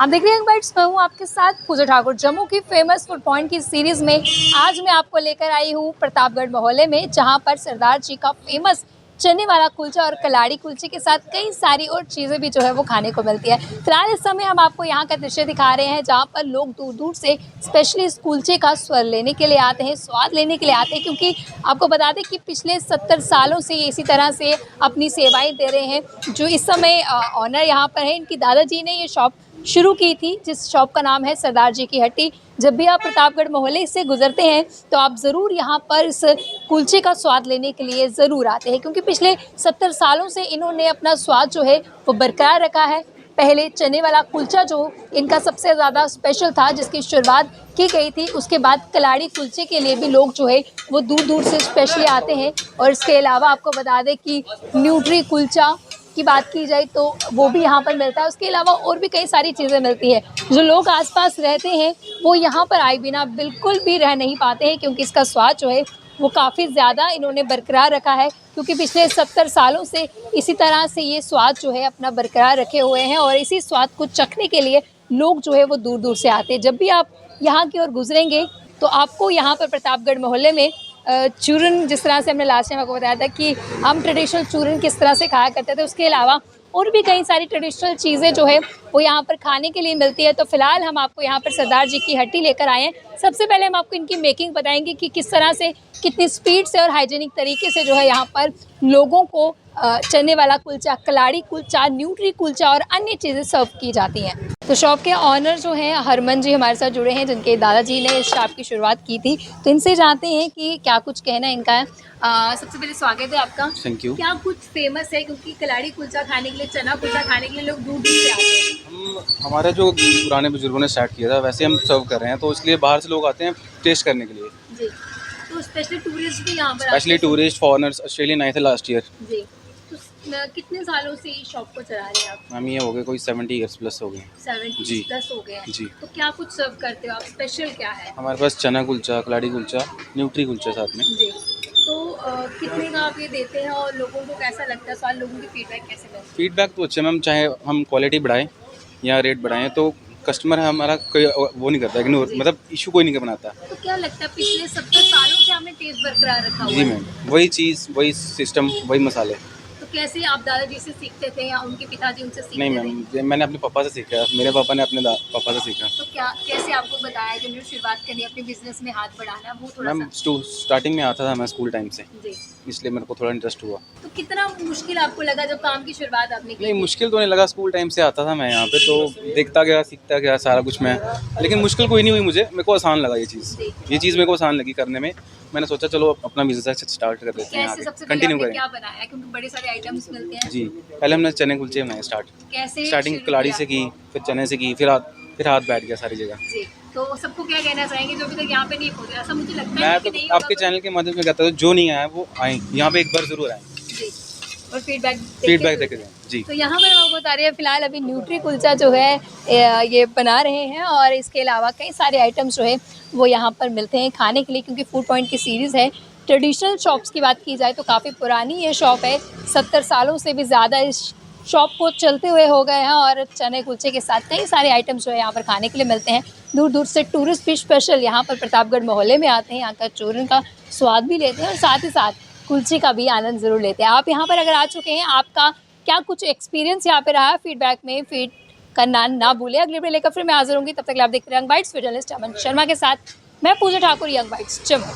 आप देख रहे हैं बाइट्स, मैं हूँ आपके साथ पूजा ठाकुर। जम्मू की फेमस फूड पॉइंट की सीरीज में आज मैं आपको लेकर आई हूँ प्रतापगढ़ मोहल्ले में, जहाँ पर सरदार जी का फेमस चने वाला कुलचा और कलाड़ी कुलचे के साथ कई सारी और चीज़ें भी जो है वो खाने को मिलती है। फिलहाल इस समय हम आपको यहाँ का दृश्य दिखा रहे हैं, जहाँ पर लोग दूर दूर से स्पेशली इस कुलचे का स्वाद लेने के लिए आते हैं, क्योंकि आपको बता दें कि पिछले 70 सालों से ये इसी तरह से अपनी सेवाएं दे रहे हैं। जो इस समय ऑनर यहाँ पर है, इनकी दादाजी ने ये शॉप शुरू की थी, जिस शॉप का नाम है सरदार जी की हट्टी। जब भी आप प्रतापगढ़ मोहल्ले से गुजरते हैं तो आप ज़रूर यहाँ पर इस कुलचे का स्वाद लेने के लिए ज़रूर आते हैं, क्योंकि पिछले 70 सालों से इन्होंने अपना स्वाद जो है वो बरकरार रखा है। पहले चने वाला कुलचा जो इनका सबसे ज़्यादा स्पेशल था, जिसकी शुरुआत की गई थी, उसके बाद कलाड़ी कुलचे के लिए भी लोग जो है वो दूर दूर से स्पेशली आते हैं। और इसके अलावा आपको बता दें कि न्यूट्री कुलचा की बात की जाए तो वो भी यहाँ पर मिलता है। उसके अलावा और भी कई सारी चीज़ें मिलती है। जो लोग आसपास रहते हैं वो यहाँ पर आए बिना बिल्कुल भी रह नहीं पाते हैं, क्योंकि इसका स्वाद जो है वो काफ़ी ज़्यादा इन्होंने बरकरार रखा है, क्योंकि पिछले 70 सालों से इसी तरह से ये स्वाद जो है अपना बरकरार रखे हुए हैं। और इसी स्वाद को चखने के लिए लोग जो है वो दूर दूर से आते हैं। जब भी आप यहाँ की ओर गुजरेंगे तो आपको यहाँ पर प्रतापगढ़ मोहल्ले में चूरन, जिस तरह से हमने लास्ट टाइम आपको बताया था कि हम ट्रेडिशनल चूरन किस तरह से खाया करते थे, उसके अलावा और भी कई सारी ट्रेडिशनल चीज़ें जो है वो यहाँ पर खाने के लिए मिलती है। तो फिलहाल हम आपको यहाँ पर सरदार जी की हट्टी लेकर आए हैं। सबसे पहले हम आपको इनकी मेकिंग बताएंगे कि किस तरह से, कितनी स्पीड से और हाइजीनिक तरीके से जो है यहाँ पर लोगों को चने वाला कुलचा, कलाड़ी कुलचा, न्यूट्री कुलचा और अन्य चीज़ें सर्व की जाती हैं। तो शॉप के ऑनर जो हैं हरमन जी हमारे साथ जुड़े हैं, जिनके दादाजी ने इस शॉप की शुरुआत की थी। तो इनसे जानते हैं कि क्या कुछ कहना इनका है। सबसे पहले स्वागत है आपका। Thank you. क्या कुछ फेमस है, क्योंकि कलाड़ी कुलचा खाने के लिए, चना कुलचा खाने के लिए लोग दूर दूर से आते हैं। हमारे जो पुराने बुजुर्गों ने स्टार्ट किया था वैसे हम सर्व कर रहे हैं, तो इसलिए बाहर से लोग आते हैं टेस्ट करने के लिए जी। तो स्पेशली टूरिस्ट भी यहाँ पर, स्पेशली टूरिस्ट फॉरेनर्स ऑस्ट्रेलियन आए थे लास्ट ईयर। जी। तो कितने सालों से इस शॉप को चला रहे हैं आप? मैम ये हो गए कोई 70 ईयर्स प्लस हो गए। 70 प्लस हो गए हैं जी। तो क्या कुछ सर्व करते हो आप? स्पेशल क्या है हमारे पास चना कुलचा, कलाड़ी कुलचा, न्यूट्री कुलचा साथ में। जी। तो कितने का आप ये देते हैं और लोगों को कैसा लगता है स्वाद? लोगों की फीडबैक कैसे लगता है? फीडबैक तो अच्छे मैम, चाहे हम क्वालिटी बढ़ाएं या रेट बढ़ाएं तो कस्टमर हमारा कोई वो नहीं करता, इग्नोर, मतलब इशू कोई नहीं बनाता। तो क्या लगता है पिछले 70 सालों से हमने टेस्ट बरकरार रखा हुआ जी है? मैम, वही चीज़, वही सिस्टम, वही मसाले। तो कैसे आप दादाजी से सीखते थे या उनके पिताजी उनसे सीखते नहीं थे? मैम, ये मैंने अपने पापा से सीखा, मेरे पापा ने अपने पापा से सीखा। तो क्या, कैसे आपको बताया कि मुझे शुरुआत करनी, अपने बिजनेस में हाथ बढ़ाना, वो थोड़ा मैम सा? स्टार्टिंग में आता था मैं स्कूल टाइम से, जी। इसलिए मेरे को थोड़ा इंटरेस्ट हुआ। तो कितना मुश्किल आपको लगा जब काम की शुरुआत आपने की? नहीं, मुश्किल तो नहीं लगा, स्कूल टाइम से आता था मैं यहाँ पे, तो देखता गया, सीखता गया सारा कुछ मैं, लेकिन मुश्किल कोई नहीं हुई मुझे, मेरे को आसान लगा ये चीज़ मेरे को आसान लगी करने में। मैंने सोचा चलो अपना बिजनेस स्टार्ट कर देते हैं, कैसे, सबसे पहले कंटिन्यू आपने करें। क्या बनाया, क्योंकि बड़े सारे आइटम्स मिलते हैं? जी, पहले हमने चने कुलचे बनाए कैसे स्टार्टिंग शुरू कलाड़ी किया? से की, फिर चने से की, फिर हाथ बैठ गया सारी जगह। जी। तो सबको क्या कहना चाहेंगे जो अभी तक यहाँ पे नहीं पहुँचे? ऐसा मुझे लगता है मैं कि तो नहीं आपके होगा, चैनल के माध्यम से कहता हूँ जो नहीं आया वो आए, यहाँ पे एक बार जरूर आए, जी, और फीडबैक फीडबैक देके जाएं। जी। तो यहाँ पर आपको बता रही है फिलहाल अभी न्यूट्री कुलचा जो है ये बना रहे हैं, और इसके अलावा कई सारे आइटम्स जो है वो यहाँ पर मिलते हैं खाने के लिए, क्योंकि फूड पॉइंट की सीरीज़ है। ट्रेडिशनल शॉप्स की बात की जाए तो काफ़ी पुरानी ये शॉप है, 70 सालों से भी ज़्यादा इस शॉप को चलते हुए हो गए हैं। और चने कुलचे के साथ कई सारे आइटम्स जो है यहाँ पर खाने के लिए मिलते हैं। दूर दूर से टूरिस्ट भी स्पेशल यहाँ पर प्रतापगढ़ मोहल्ले में आते हैं, यहाँ का चूरन का स्वाद भी लेते हैं और साथ ही साथ कुलचे का भी आनंद ज़रूर लेते हैं। आप यहाँ पर अगर आ चुके हैं, आपका क्या कुछ एक्सपीरियंस यहाँ पे रहा, फीडबैक में फीड करना ना भूलें। अगले वीडियो लेकर फिर मैं हाजिर होंगी, तब तक आप देखते रहे यंग बाइट्स। जर्नलिस्ट अमन शर्मा के साथ मैं पूजा ठाकुर, यंग बाइट्स जम्मू।